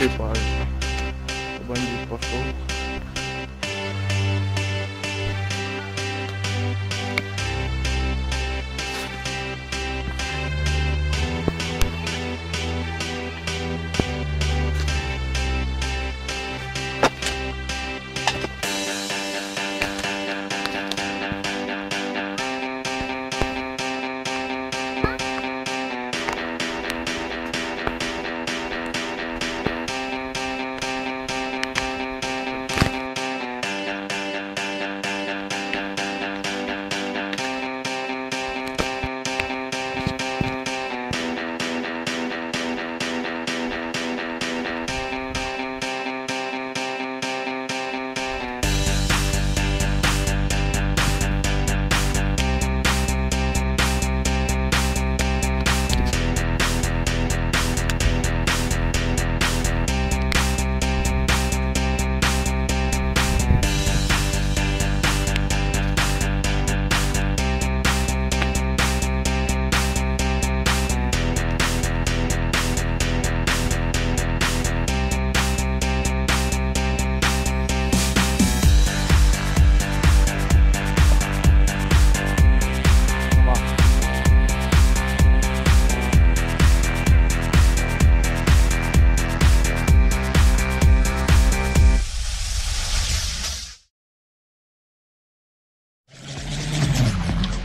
šiaip, pavyzdžiui, pabandyti pašaukti.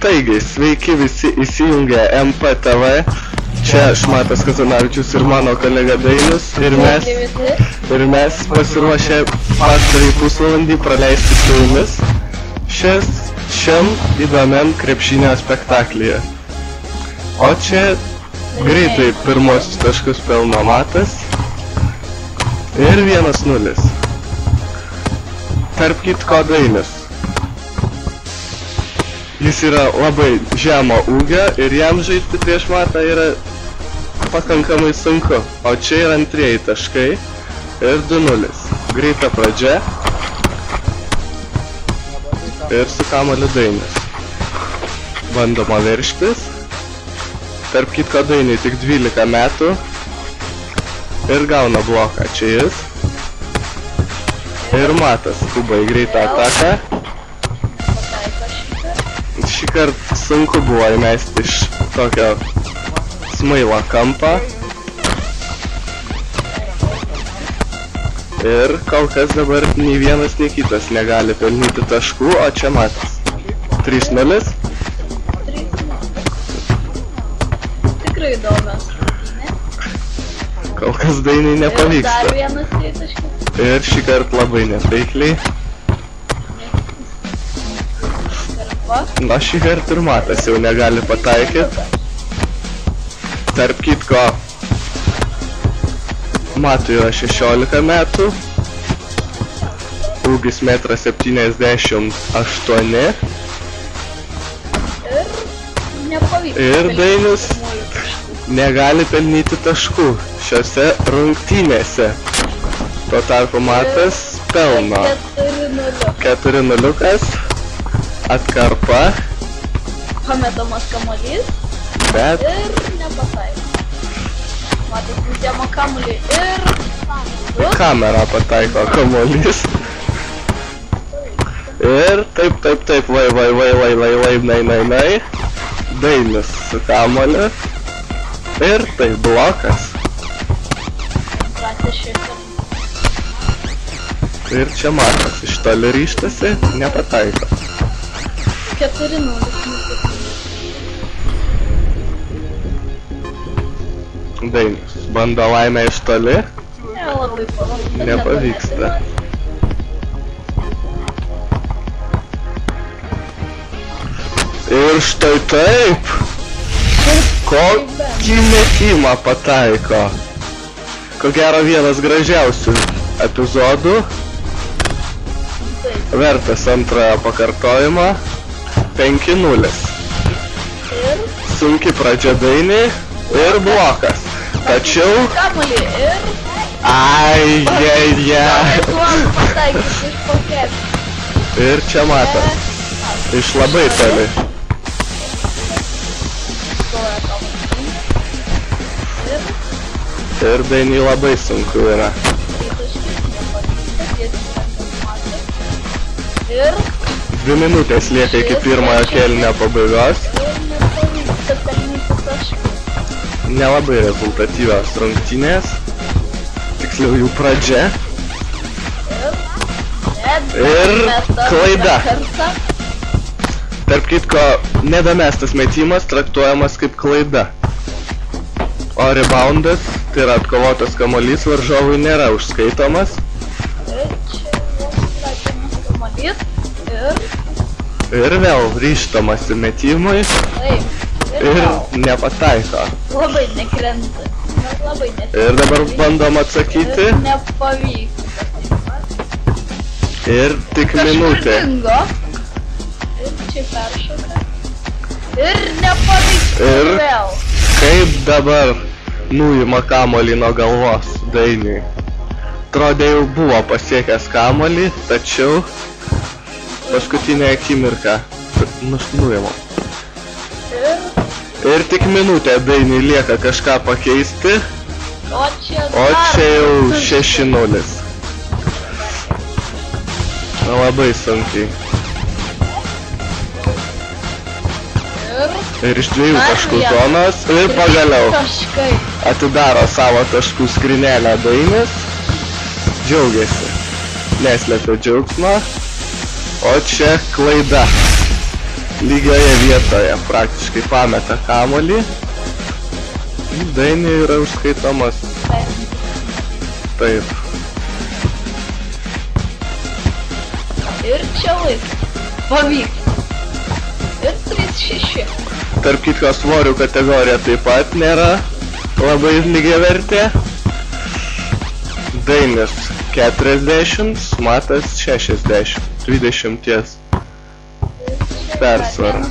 Taigi, sveiki visi įsijungę MPTV, čia Šmatas Kazanavičius ir mano kolega Dainius ir mes pasiruošę pastarąjį pusvalandį praleisti su jumis šiam įdomiam krepšinio spektaklyje. O čia greitai pirmosius taškus pelno Matas ir 1-0. Tarp kitko Dainius. Jis yra labai žemo ūgio ir jam žaisti prieš Matą yra pakankamai sunku. O čia yra antrieji taškai ir 2-0. Greita pradžia. Ir su kamuoliu Dainius. Bandoma veržtis. Tarp kitko Dainiui tik 12 metų. Ir gauna bloką. Čia jis. Ir Matas skuba į greitą ataką. Šį kartą sunku buvo įmesti iš tokio smailo kampo. Ir kol kas dabar nei vienas, nei kitas negali pelnyti taškų, o čia Matas. 3-0. Tikrai įdomios. Kol kas Dainiui nepavyksta. Dar vienas tritaškis. Ir šį kartą labai netaikliai. Na, šį kartą ir Matas jau negali pataikyti. Tarp kitko, Matui yra 16 metų. Ūgis 1,78 m. Ir Dainius negali pelnyti taškų šiose rungtynėse. Tuo tarpu Matas pelno. 4-0. Atkarpa. Pametamas kamuolys. Bet. Ir nepataiko. Matas nusėmo kamuolį ir... Kamera pataiko kamuolys. Ir taip, vai. Dainius su kamuoliu. Ir tai blokas. Ir čia Matas iš toli ryštasi, nepataiko. 4-0. Dainius bando laimę iš toli. Nepavyksta. Ir štai taip. Kokį metimą pataiko. Ko gero vienas gražiausių epizodų. Vertas antrojo pakartojimo. 5-0. Sunki pradžia Dainiui ir blokas. Tačiau... Kamuolį ir... Ir čia Matas. Iš labai toli. Ir Dainiui labai sunku yra. Ir 2 minutės lieka iki pirmojo kėlinio pabaigos. nepavyksta pelnyti taškų. Nelabai rezultatyvios rungtynės. Tiksliau jų pradžia. Ir klaida. Tarp kitko, nedamestas metimas traktuojamas kaip klaida. O reboundas, tai yra atkovotas kamuolys, varžovui nėra užskaitomas. Ir čia vos įleidžiamas kamuolys. Ir vėl ryžtamasi metimui. Taip. Ir vėl. nepataiko. Labai nekrenta. Labai nekrenta. Ir dabar bandom atsakyti. Ir nepavyksta. Ir tik minutė. Kažkur dingo. Ir čia peršoka. Ir nepavyksta Ir- vėl. Kaip dabar nuima kamuolį nuo galvos Dainiui. Atrodė jau buvo pasiekęs kamuolį, tačiau paskutinę akimirką nuima. Ir tik minutė Dainiui lieka kažką pakeisti, O čia o čia jau 6-0. Labai sunkiai. Ir iš 2 taškų zonos ir pagaliau Taškai. atidaro savo taškų skrinelę Dainis. Džiaugiasi. Neslėpia džiaugsmo. O čia klaida. Lygioje vietoje praktiškai pameta kamuolį. Dainiui yra užskaitomas. Taip. Ir čia laikas. Pavyks. Ir 3-6. Tarp kitko svorių kategorija taip pat nėra labai lygiavertė. Dainis 40, Matas 60. 20 persvara.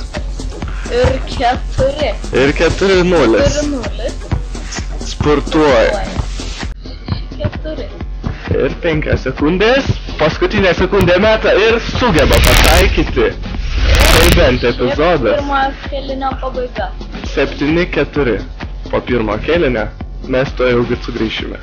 Ir 4. Ir 4-0. 4-0. Spurtuoja. 4. Ir 5 sekundės. Paskutinę sekundę meta ir sugeba pataikyti. Tai bent epizodas. Pirmojo kėlinio pabaiga. 7-4. Po pirmo kėlinio mes to jau sugrįšime.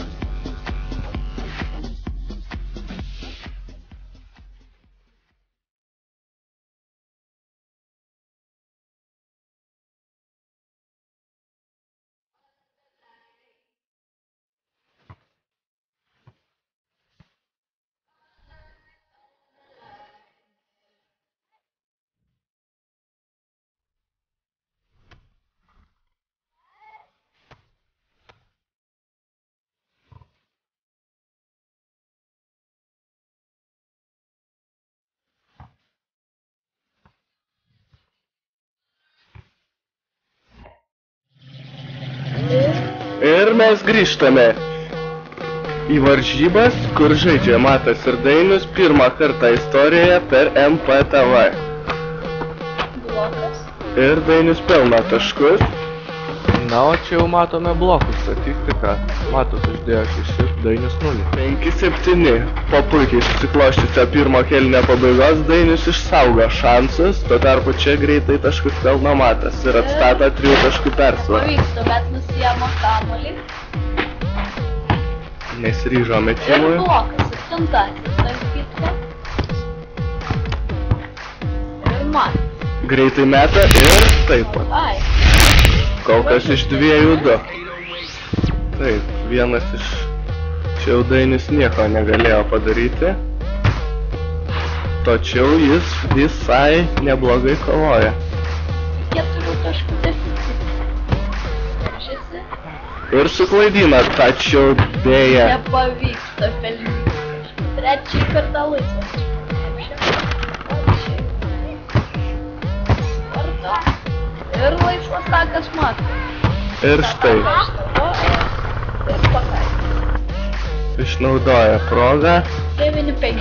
Ir mes grįžtame į varžybas, kur žaidžia Matas ir Dainius pirmą kartą istorijoje per MPTV. Blokas. Ir Dainius pelno taškus. Na, o čia jau matome blokų statistiką. Matas uždėjo 6, Dainius 0. 5-7. Po puikiai susikloščiusio pirmo kėlinio pabaigos Dainius išsaugo šansus, tuo tarpu čia greitai taškus pelno Matas ir atstato 3 taškų persvarą. Pavyksta, bet nusijama kamuolį. Nesiryžo Ir metimui. blokas. 7. Tarp kitko. Ir man. Greitai meta ir taip pat. Ai. Kol kas iš 2-2. Taip, vienas iš... Čia jau Dainis nieko negalėjo padaryti. Tačiau jis visai neblogai kovoja. 4 taškų deficitą. Veržiasi. Ir suklaidina, tačiau dėja. Nepavyksta pelnyti. Trečiai kartą laisvas. Kartą. Ir laisvas takas Matas. Ir štai, Ir pataikė. išnaudoja progą. 9-5.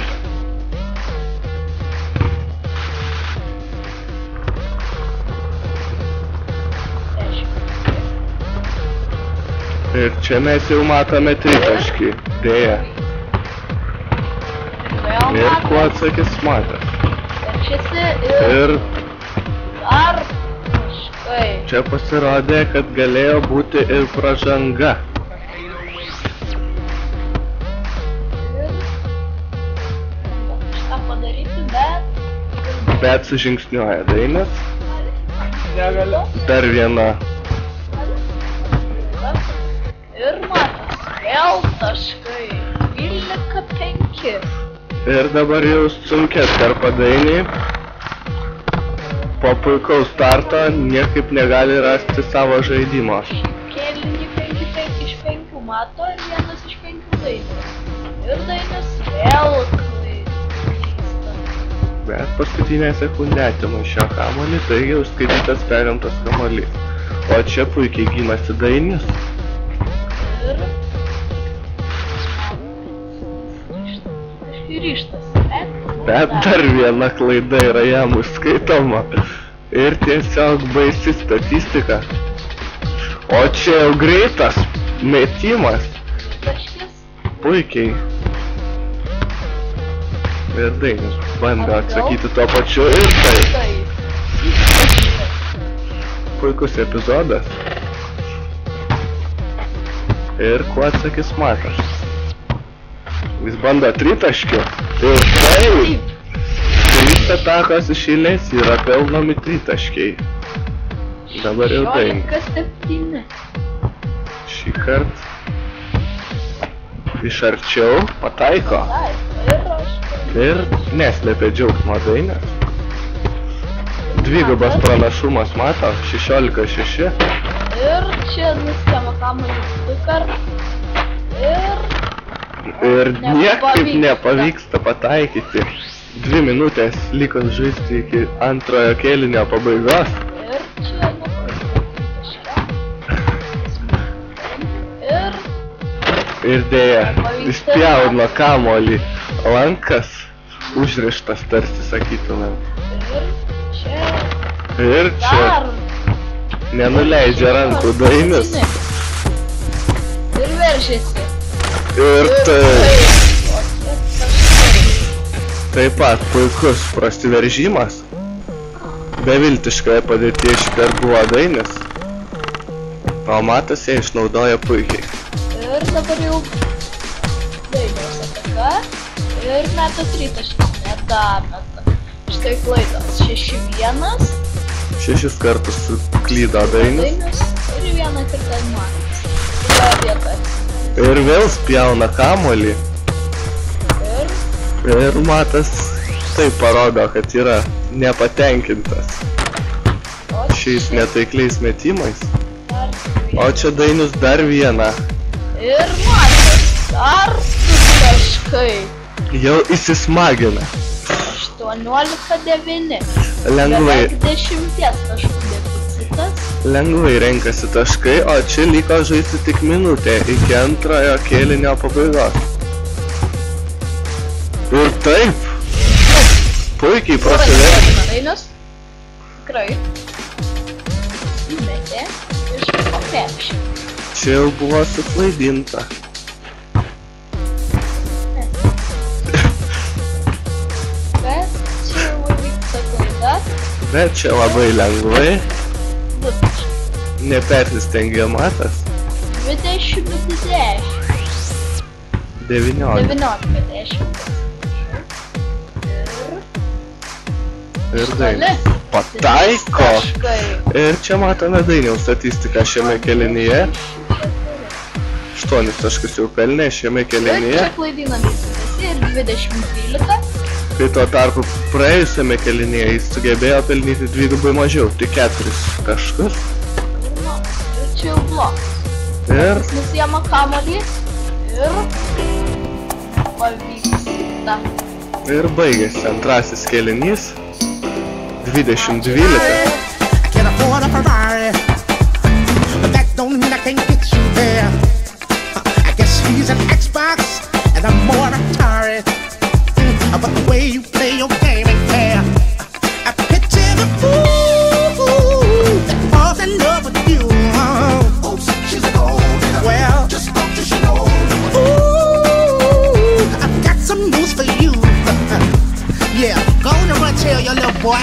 Ir čia mes jau matome tritaškį. Dėja. Ir kuo atsakys Matas. Verčiasi Ir dar taškai. čia pasirodė, kad galėjo būti ir pražanga. Bet sužingsniuoja Dainis. Negaliu. Dar viena. Ir matas, vėl taškai. 12-5. Ir dabar jau sunkiai atkarpa Dainį. Po puikaus starto niekaip negali rasti savo žaidimo. Kėlinį 5-5 iš 5 mato ir 1 iš 5 Dainis. Ir Dainis vėl klysta. Bet paskutinę sekundę atima iš šio kamuolį, taigi užskaitytas perimtas kamuolys. O čia puikiai gynasi Dainis. Ir ryštas. Bet dar viena klaida yra jam užskaitoma. Ir tiesiog baisi statistika. O čia jau greitas metimas. Taškis. Puikiai. Ir Dainis bando atsakyti tuo pačiu ir tai. Puikus epizodas. Ir kuo atsakys Matas? Jis bando tritaškių. Ir taip. 3 atakos iš eilės yra pelnomi tritaškiai. Dabar jau Dainis. 16-7. Šį kartą iš arčiau pataiko. Ir neslėpė džiaugsmo Dainis. Dvigubas pranašumas Mato, 16-6. Ir čia nuskema kamuolį 2 kartus. Ir niekaip nepavyksta pataikyti. 2 minutės liko žaisti iki antrojo kėlinio pabaigos. Ir čia Ir dėja, išpjauna kamuolį. Lankas užrištas, tarsi sakytumėm. Ir čia nenuleidžia rankų Dainis. Ir veržiasi. Ir taip pat puikus prasiveržimas. Beviltiškoje padėtyje šįkart buvo Dainis. O Matas ją išnaudoja puikiai. Ir dabar jau Dainis ataka. Ir meta tritaškis. Nedameta. Štai klaidos. 6-1. 6 kartus suklydo Dainis. Ir 1 kartą Matas. Toje vietoje. Ir vėl spjauna kamuolį. Ir Matas taip parodo, kad yra nepatenkintas šiais netaikliais metimais. O čia Dainis dar vieną. Ir Matas dar 2 taškai. Jau įsismagina. 18-9. Lengvai. Beveik 10 taškų deficitas. Lengvai renkasi taškai, o čia liko žaisti tik minutę iki antrojo kėlinio pabaigos. Ir taip. Puikiai prasiveržė. Dainis. Tikrai. Įmetė iš krepšio. Čia jau buvo suklaidinta. Bet čia jau vyksta klaida. Bet čia labai lengvai. 2 taškai. Nepersistengia Matas. 20-10. 19. 19-10. Ir Dainis pataiko. Ir čia matome Dainiaus statistiką šiame kėlinyje. 8 taškus jau pelnė šiame kėlinyje. Ir čia klaidinami ir 20-12. Kai tuo tarpu praėjusiame kėlinyje jis sugebėjo pelnyti dvigubai mažiau, tik 4 taškus. Ir čia jau blokas. Ir Jis nusiema kamuolį ir pavyksta. Ir baigėsi antrasis kėlinys. 20-12. I can't afford a Ferrari, but that don't mean I can't get you there. I guess he's an Xbox and I'm more Atari. But the way you play your game ain't fair. I picture the fool that falls in love with you. Oops, she's a gold digger. Well, just don't you know. Ooh, I've got some news for you. Yeah, go on and run tell your little boy.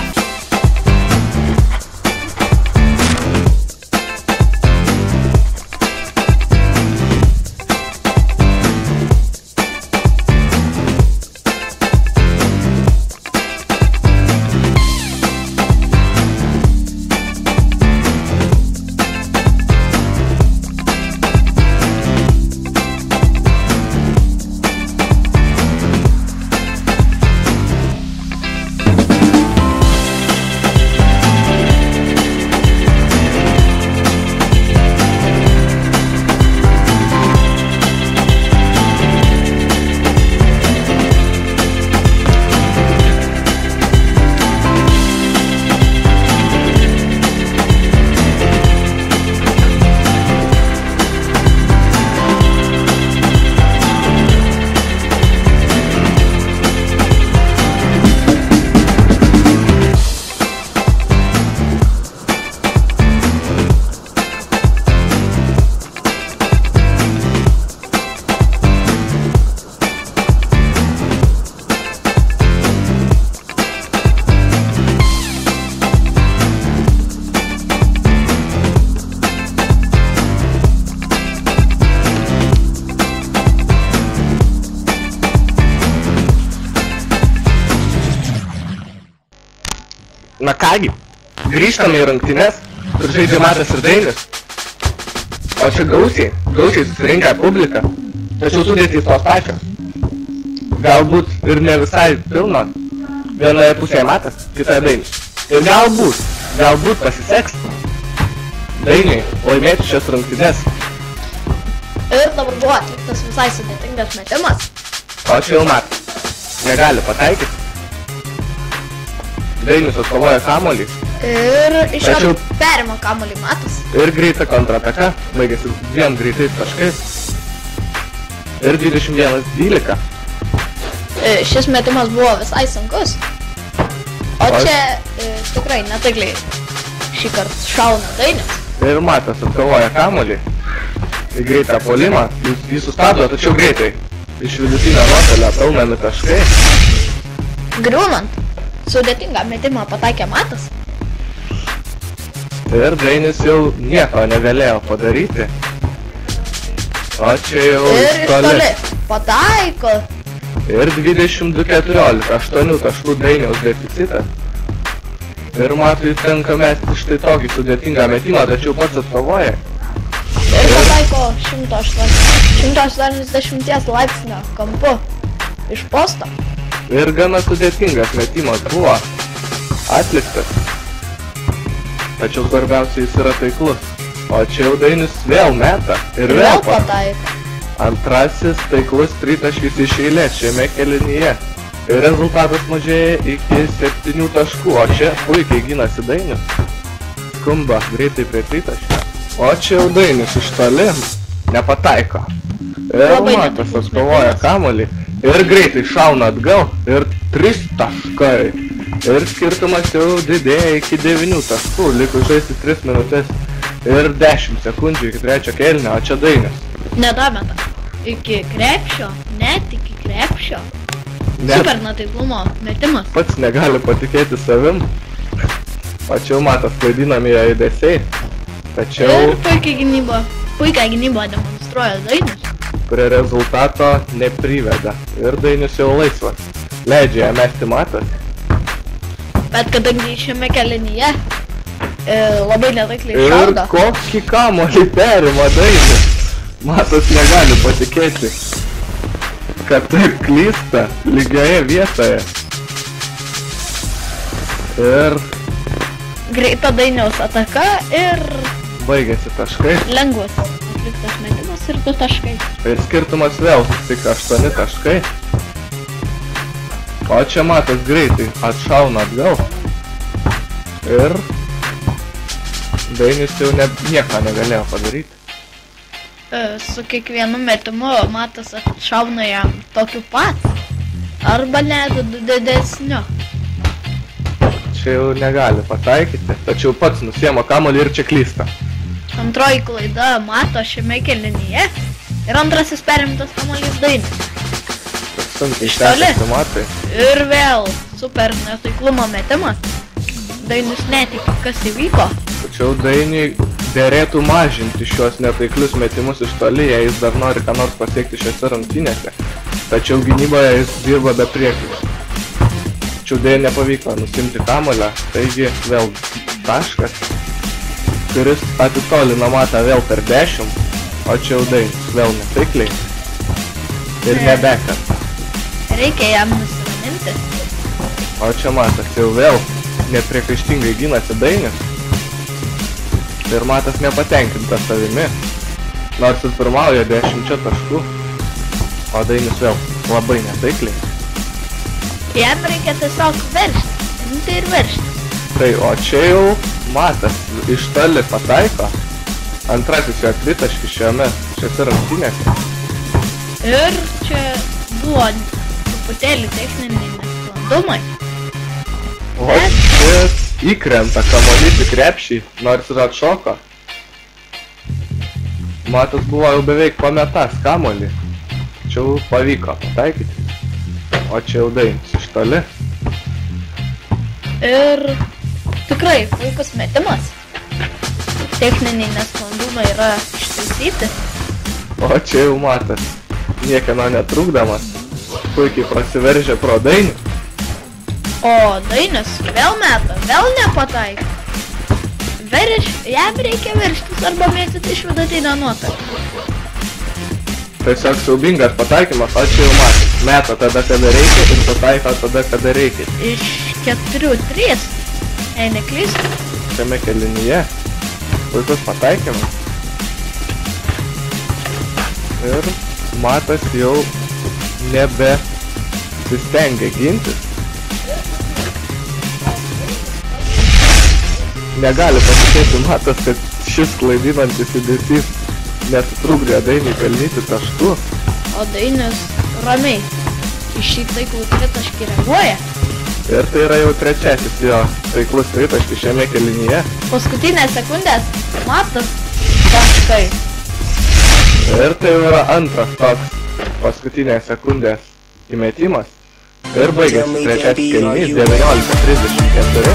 Na kągi, grįžtame į rungtynes, kur žaidžia Matas ir Dainius. O čia gausiai susirinkę publiką, tačiau sudėtys tos pačios. Galbūt ir ne visai pilno, vienoje pusėje Matas, kitoje Dainius. Ir galbūt pasiseks Dainiui laimėti šias rungtynes. Ir dabar buvo atliktas visai sudėtingas metimas. O čia jau Matas negali pataikyti. Dainius atkovoja kamuolį. Ir iš karto perima kamuolį Matas. Ir greita kontrataka, baigėsi 2 greitais taškais. Ir 21-12. Šis metimas buvo visai sunkus. O čia tikrai netaikliai šį kartą šauna Dainius. Ir Matas atkovoja kamuolį. Į greitą puolimą, jis sustabdo, tačiau greitai. Iš vidutinio nuotolio pelnami taškai. Griūnant, sudėtingą metimą pataikė Matas. Ir Dainis jau nieko negalėjo padaryti. O čia jau Ir iš toli pataiko. Ir 22-14, 8 taškų Dainiaus deficitas. Ir Matui tenka mesti štai tokį sudėtingą metimą, tačiau pats atkovoja. Ir pataiko 180 laipsnio kampu iš posto. Ir gana sudėtingas metimas buvo atliktas. Tačiau svarbiausia jis yra taiklus. O čia jau Dainis vėl meta ir vėl pataiko. Antrasis taiklus tritaškis iš eilės šiame kėlinyje. Ir rezultatas mažėja iki 7 taškų, o čia puikiai gynasi Dainius. Skumba greitai prie tritaškio. O čia jau Dainius iš toli nepataiko. Ir Matas atkovoja kamuolį ir greitai šauna atgal ir 3 taškai. Ir skirtumas jau didėja iki 9 taškų, likus žaisti 3 minutės ir 10 sekundžių iki 3 kėlinio, o čia Dainius. Nedameta. Iki krepšio, net iki krepšio. Super netaiklumo metimas. Pats negali patikėti savim. O čia jau Matas klaidinami jo judesiai. Tačiau ir puikiai gynybą demonstruoja Dainius. Prie rezultato nepriveda. Ir Dainius jau laisvas. Leidžia ją mesti Matas. Bet kadangi šiame kėlinyje labai netaikliai šaudo. Ir kokį kamuolį perima Dainius. Matas negali patikėti, kad taip klysta lygioje vietoje. Ir greita Dainiaus ataka ir baigėsi taškai. Lengvas atliktas metimas ir 2 taškai. Ir skirtumas vėl tik 8 taškai. O čia Matas greitai atšauna atgal. Ir Dainis jau nieko negalėjo padaryti. Su kiekvienu metimu Matas atšauna jam tokiu pat. Arba net didesniu. Čia jau negali pataikyti, tačiau pats nusiema kamuolį ir čia klysta. Antroji klaida Mato šiame kėlinyje ir antrasis perimtas kamuolys Dainius. Sunkiai sekasi Matai. Ir vėl super netaiklumo metimas. Dainius netiki, kas įvyko. Tačiau Dainiui derėtų mažinti šios netaiklius metimus iš toli, jei jis dar nori ką nors pasiekti šiose rungtynėse. Tačiau gynyboje jis dirba be priekaištų. Tačiau dėja nepavyko nusimti kamuolio, taigi vėl taškas, kuris atitolina Matą vėl per 10, o čia jau Dainis vėl netaikliai ir nebekart. Reikia jam nusiraminti. O čia Matas jau vėl nepriekaištingai gynasi Dainius. Ir Matas nepatenkintas savimi, nors ir pirmauja 10 taškų, o Dainius vėl labai netaikliai. Jam reikia tiesiog veržti, imti ir veržti. Tai o čia jau Matas iš toli pataiko, antrasis jo tritaškis šiose rungtynėse. Ir čia buvo truputėlį techniniai nesklandumai. O čia įkrenta kamuolys į krepšį, nors ir atšoko. Matas buvo jau beveik pametęs kamuolį, tačiau pavyko pataikyti. O čia jau Dainis iš toli. Ir tikrai puikus metimas. Techniniai nesklandumai yra ištaisyti. O čia jau Matas, niekieno netrukdamas, puikiai prasiveržė pro Dainį. O Dainius vėl meta, vėl nepataiko. Jam reikia virštis arba mėtyti iš vidutinio nuotolio. Tiesiog siaubingas pataikymas, o čia jau matė. Meta tada, kada reikia ir pataiko tada, kada reikia. Iš 4-3. Jei neklystu. Šiame kelinyje. Puikus pataikymas. Ir Matas jau nebesistengia gintis. Negali patikėti Matas, kad šis klaidinantis judesys nesutrukdė Dainiui pelnyti taškų. O Dainius ramiai iš šį taiklų tritaškį reaguoja. Ir tai yra jau trečiasis jo taiklus tritaškis šiame kelinyje. Paskutinės sekundės Matas taškai. Ir tai jau yra antras toks paskutinės sekundės įmetimas. Ir baigėsi trečiasis kelinys 19:34.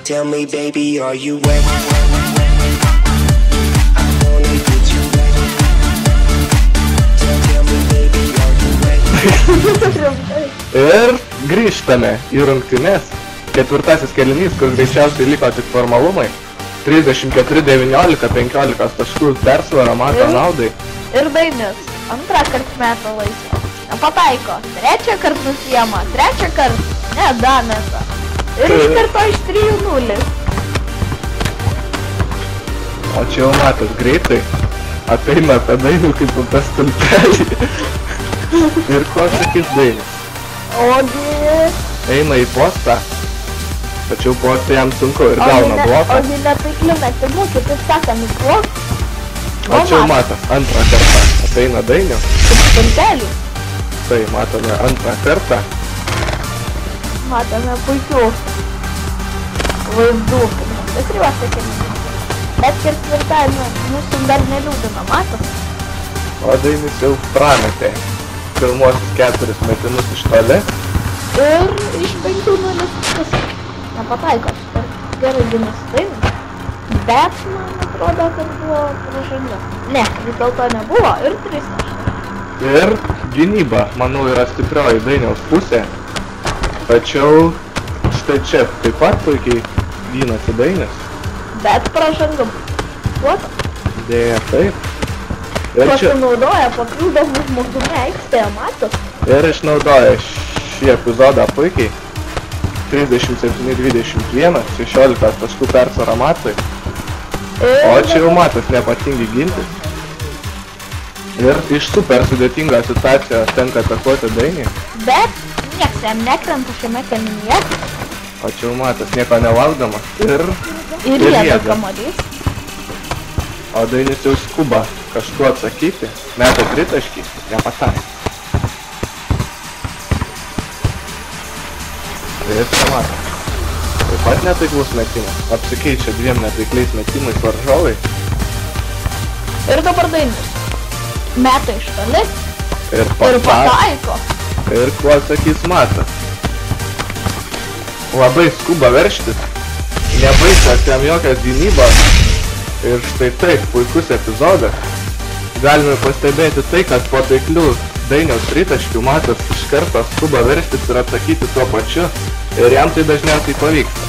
Tell me, baby, are you wet? I wanna get you wet. Tell me, baby, are you wet? Ir grįžtame į rungtynes. Ketvirtasis kelinys, kur greičiausiai liko tik formalumai. 34-19, 15 taškų persvara Mato naudai. Ir Dainius antrą kartą meta laisvą. Nepataiko. Trečią kartą nusiema. Trečią kartą nedameta. Ir iš karto iš 3-0. O čia jau Matas greitai ateina apie Dainių kaip apie stulpelį. Ir ko sakys Dainis? Ogi... Eina į postą, tačiau postą jam sunku ir gauna bloką. Ogi netaikliu metimu, kitaip sakant, į bloką. O čia jau Matas antrą kartą ateina Dainių. Kaip stulpelį. Tai matome antrą kartą. Matome puikių vaizdų. Tai trijuose keliuose. Bet ketvirtadienį mūsų dar neliūdino Matas. O Dainis jau prametė pirmuosius 4 metimus iš toli. Ir iš 5-0 tiesiog nepataiko. Gerai gynėsi Dainis. Bet man atrodo, kad buvo pražanga. Ne, vis dėlto nebuvo. Ir 3 taškai. Ir gynyba, manau, yra stiprioji Dainiaus pusė. Tačiau štai čia taip pat puikiai gynasi Dainis. Bet pražanga buvo. Dėja taip. Ir čia Pasinaudoja papildomų žmogumi aikštėje Matas. ir išnaudoja šį epizodą puikiai. 37-21, 16 taškų persvara Matui. O čia jau Matas nepatingi gintis. Ir iš super sudėtingą situaciją tenka atakuoti Dainį. Bet nieks jam nekrenta šiame kelinyje. O čia jau Matas nieko nevalgdamas. Ir rieda kamuolys. O Dainis jau skuba kažkuo atsakyti. Meta tritaškį, nepataiko. Ir čia Matas. Taip pat netaiklus metimas. Apsikeičia 2 netaikliais metimais varžovai. Ir dabar Dainis. Meta iš toli. Ir pataiko. Ir kuo atsakys Matas. Labai skuba verštis. Nebaigtas jam jokios gynybos. Ir štai taip, puikus epizodas. Galime pastebėti tai, kad po taiklių Dainiaus tritaškių Matas iš karto skuba verštis ir atsakyti tuo pačiu. Ir jam tai dažniausiai pavyksta.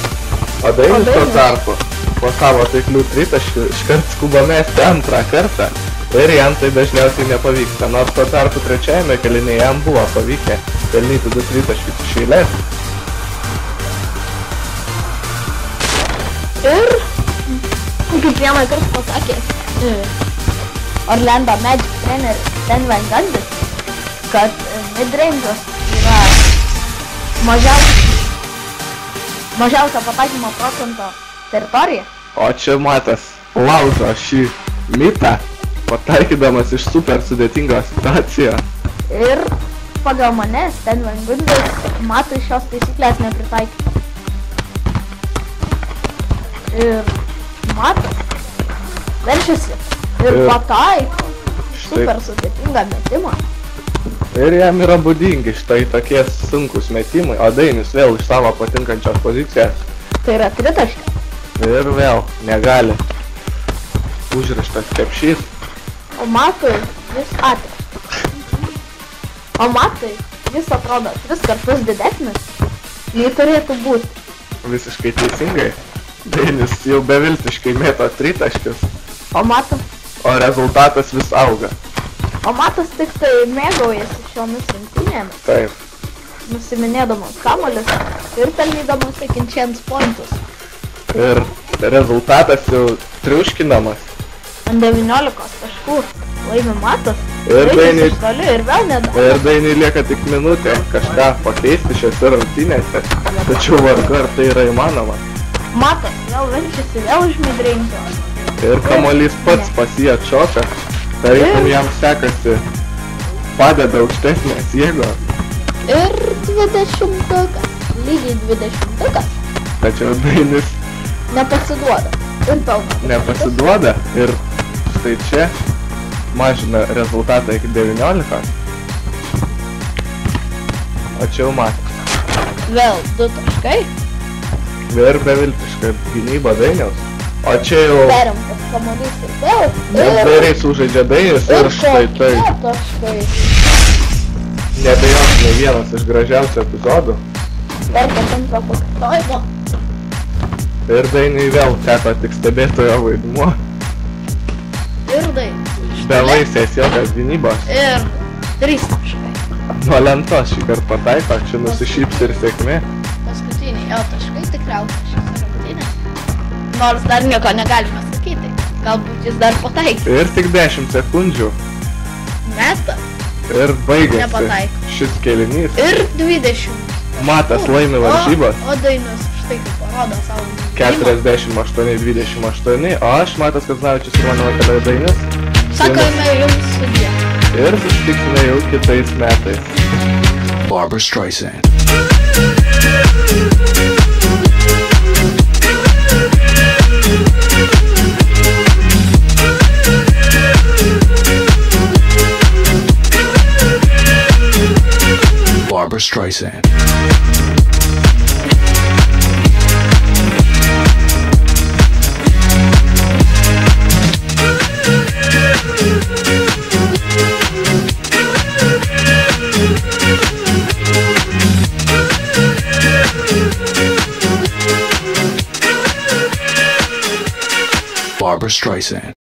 O Dainis tuo tarpu po savo taiklių tritaškių iškart skuba mesti antrą kartą. Ir jam tai dažniausiai nepavyksta, nors tuo tarpu trečiajame kelinyje jam buvo pavykę pelnyti 2 tritaškius iš eilės. Ir, kaip vieną kartą pasakė Orlando Magic treneris Stan Van Gundy, kad midrange'as yra mažiausia pataikymo procento teritorija, o O čia Matas laužo šį mitą, pataikydamas iš super sudėtingos situacijos. Ir pagal mane, Stan Van Gundy's Matui šios taisyklės nepritaikė. Ir Matas verčiasi ir pataiko super sudėtingą metimą. Ir jam yra būdingi štai tokie sunkus metimai, o Dainius vėl iš savo patinkančios pozicijos. Tai yra tritaškis. Ir vėl negali. Užrištas krepšys. O Matui vis atreštas. O Matui jis atrodo 3 kartus didesnis, nei turėtų būti. Visiškai teisingai. Dainius jau beviltiškai mėto tritaškius, O Matas, o rezultatas vis auga. o Matas tik tai mėgaujasi šiomis rungtynėmis, Taip. nusiminėdamas kamuolius ir pelnydamas sekinčiams pointus. Ir rezultatas jau triuškinamas. Ant 19 taškų laimi Matas, Ir Dainius Dainiui- iš toli ir vėl nedaro. Ir Dainiui lieka tik minutė kažką pakeisti šiose rungtynėse. Tačiau vargu ar tai yra įmanoma. Matas vėl verčiasi vėl iš midrange'o. Ir kamuolys pats pas jį atšoka. Tarytum jam sekasi. Padeda aukštesnės jėgos. Ir 20-tukas, lygiai 20-tukas, Tačiau Dainius nepasiduoda. Ir pelno. nepasiduoda. Ir štai čia mažina rezultatą iki 19. O čia jau Matas. Vėl 2 taškai, Ir beviltiška gynyba Dainiaus. O čia jau perimtas kamuolys ir vėl. neapdairiai sužaidžia Dainius ir štai tai. tokie taškai. Nebejotinai vienas iš gražiausių epizodų. Dar patinka pakartojimo. Ir Dainiui vėl teko tik stebėtojo vaidmuo. Ir tai. Bevaisės jokios gynybos. Ir 3 taškai. Nuo lentos šį kartą pataiko, čia nusišyps ir sėkmė. Paskutiniai jo taškai tikriausiai šios rungtynės. Nors dar nieko negalime sakyti. Galbūt jis dar pataikys. Ir tik 10 sekundžių. Meta. Ir baigėsi Nepataiko. šis kėlinys. Ir 20. Matas laimi varžybas. O Dainius štai kaip parodo savo gynimą. 48-28, o aš Matas Kazanavičius ir mano vakar Dainius. Sakome jums sudie. Ir susitiksime jau kitais metais. Barbra Streisand. Barbra Streisand. Barbra Streisand.